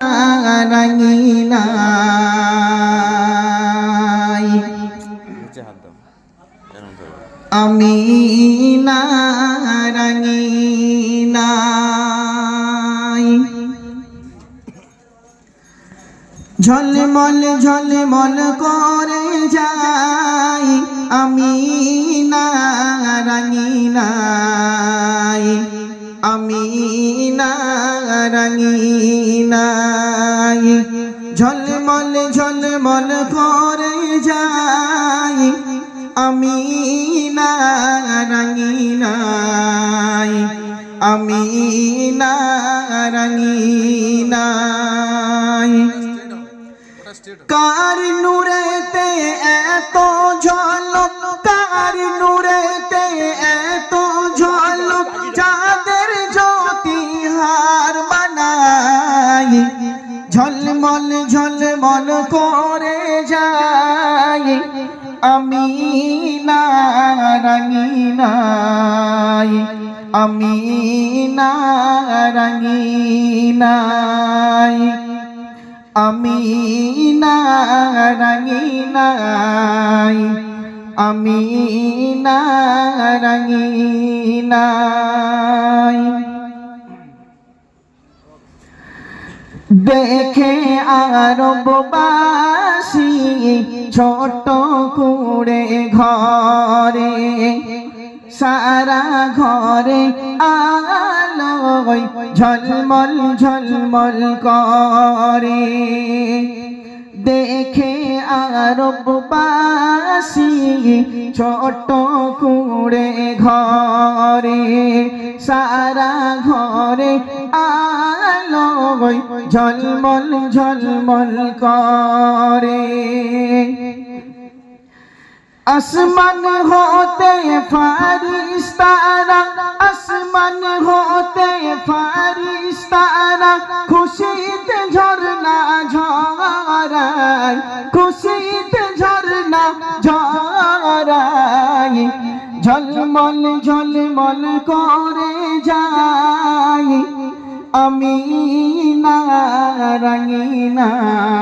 রাঙিনাই আমি না রাঙিনাই ঝলমল ঝলমল করে যাই আমি না রাঙিনাই আমি না রাঙিনাই ঝলমল ঝলমল করে যাই আমি না রাঙিনাই আমি না রাঙিনাই কার নূরেতে এত ঝলক কার নূরেতে এত ঝলক চাঁদের জ্যোতি হার বানাই ঝলমল ঝলমল করে যাই আমি না রাঙিনাই আমি না রাঙিনাই আমি না রাঙিনাই আমি না রাঙিনাই দেখে আরববাসী ছোট কুড়ে ঘরে সারা ঘরে আলোয় ঝলমল ঝলমল করে দেখে আরববাসী ছোট কুড়ে ঘরে সারা ঘরে আলোয় ঝলমল ঝলমল করে আসমান হতে ফারিস্তারা আসমান হতে ফারিস্তারা খুশিতে ঝরনা ঝরায় খুশিতে ঝরনা ঝরায় ঝলমল ঝলমল করে যায় আমি না রাঙিনাই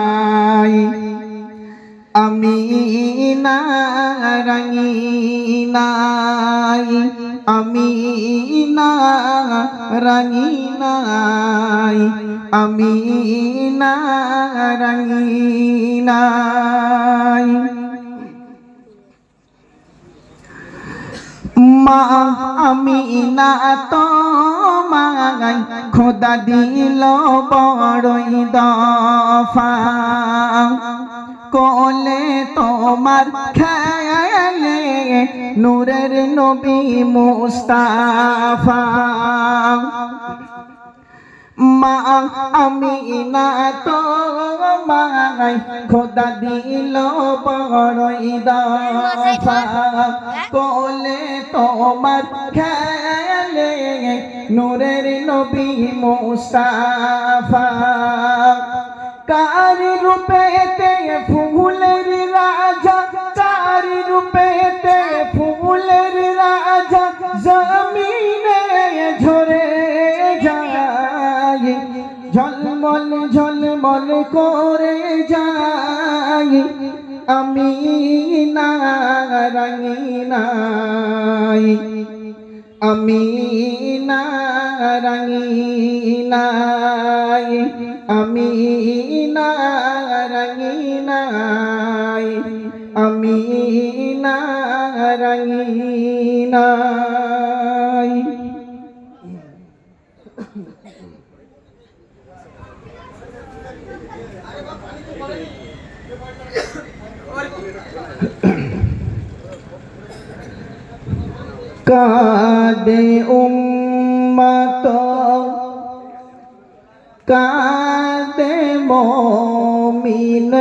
আমি না রাঙিনাই আমি না রাঙিনাই আমি না রাঙিনাই মা আমি না তোমায় খোদা দিল বড়ই দফা কোলে তোমার খেলে নূরের নবী মুস্তাফা মা আমি না তোমায় খোদা দিল বড়ই দফা কোলে তোমার খেলে নূরের নবী মুস্তাফা কার রূপেতে ফুলের রাজা কার রূপেতে ফুলের রাজা জমিনে ঝরে যায় ঝলমল ঝলমল করে যায় আমি না রাঙিনাই আমি না রাঙিনাই আমি না রাঙিনাই আমি না রাঙিনাই কাঁদে উম্মত কাঁদে মুমিন